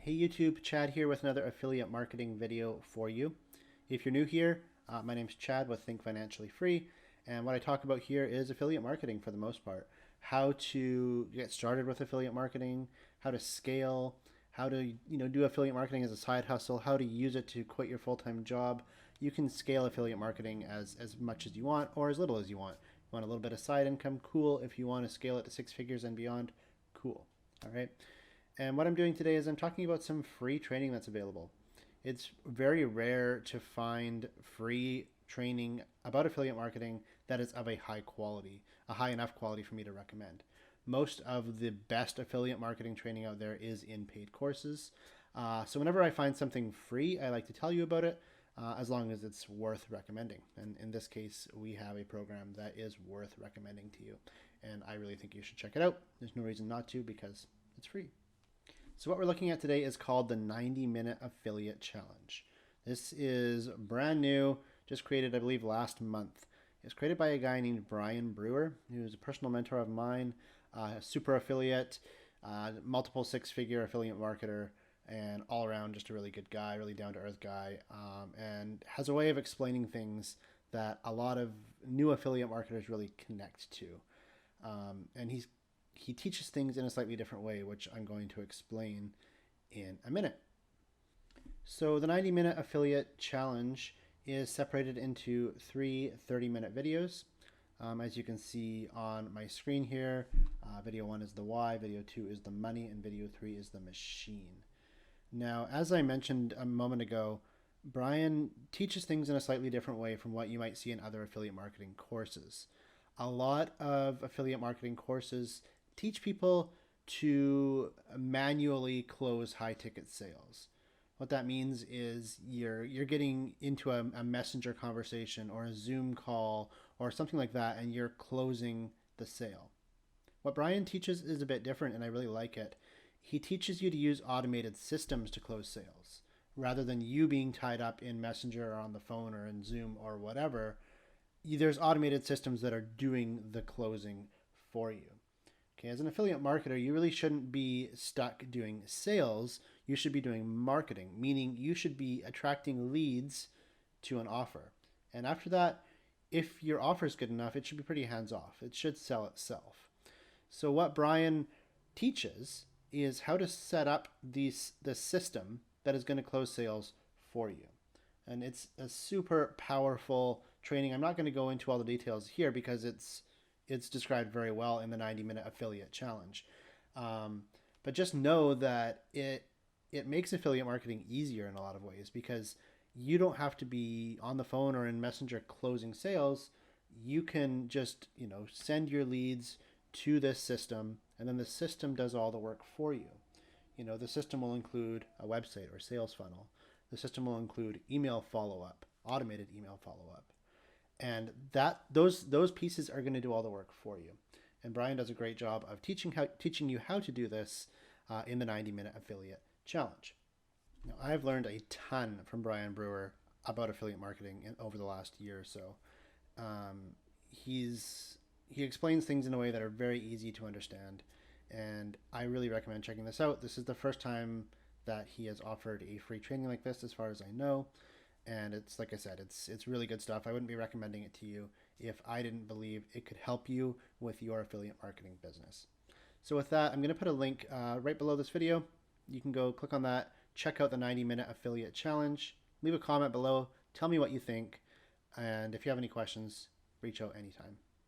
Hey YouTube, Chad here with another affiliate marketing video for you. If you're new here, my name's Chad with Think Financially Free, and what I talk about here is affiliate marketing for the most part. How to get started with affiliate marketing, how to scale, how to do affiliate marketing as a side hustle, how to use it to quit your full-time job. You can scale affiliate marketing as much as you want or as little as you want. You want a little bit of side income, cool. If you want to scale it to six figures and beyond, cool. All right. And what I'm doing today is I'm talking about some free training that's available. It's very rare to find free training about affiliate marketing that is of a high quality, a high enough quality for me to recommend. Most of the best affiliate marketing training out there is in paid courses. So whenever I find something free, I like to tell you about it, as long as it's worth recommending. And in this case, we have a program that is worth recommending to you. And I really think you should check it out. There's no reason not to because it's free. So what we're looking at today is called the 90-Minute Affiliate Challenge. This is brand new, just created, I believe, last month. It's created by a guy named Brian Brewer, who's a personal mentor of mine, a super affiliate, multiple six-figure affiliate marketer, and all around just a really good guy, really down-to-earth guy, and has a way of explaining things that a lot of new affiliate marketers really connect to. And he teaches things in a slightly different way, which I'm going to explain in a minute. So the 90-Minute Affiliate Challenge is separated into three 30-minute videos. As you can see on my screen here, video 1 is the why, video 2 is the money, and video 3 is the machine. Now, as I mentioned a moment ago, Brian teaches things in a slightly different way from what you might see in other affiliate marketing courses. A lot of affiliate marketing courses teach people to manually close high ticket sales. What that means is you're getting into a messenger conversation or a Zoom call or something like that, and you're closing the sale. What Brian teaches is a bit different, and I really like it. He teaches you to use automated systems to close sales rather than you being tied up in messenger or on the phone or in Zoom or whatever. There's automated systems that are doing the closing for you. Okay, as an affiliate marketer, you really shouldn't be stuck doing sales. You should be doing marketing, meaning you should be attracting leads to an offer. And after that, if your offer is good enough, it should be pretty hands-off. It should sell itself. So what Brian teaches is how to set up the system that is going to close sales for you. And it's a super powerful training. I'm not going to go into all the details here because it's described very well in the 90-Minute Affiliate Challenge. But just know that it makes affiliate marketing easier in a lot of ways because you don't have to be on the phone or in Messenger closing sales. You can just, send your leads to this system, and then the system does all the work for you. The system will include a website or sales funnel. The system will include email follow-up, automated email follow-up. And those pieces are going to do all the work for you. And Brian does a great job of teaching you how to do this in the 90-Minute Affiliate Challenge. Now, I've learned a ton from Brian Brewer about affiliate marketing over the last year or so. He explains things in a way that are very easy to understand, and I really recommend checking this out. This is the first time that he has offered a free training like this, as far as I know. And it's, like I said, it's really good stuff. I wouldn't be recommending it to you if I didn't believe it could help you with your affiliate marketing business. So with that, I'm going to put a link right below this video. You can go click on that, check out the 90-Minute Affiliate Challenge, leave a comment below, tell me what you think, and if you have any questions, reach out anytime.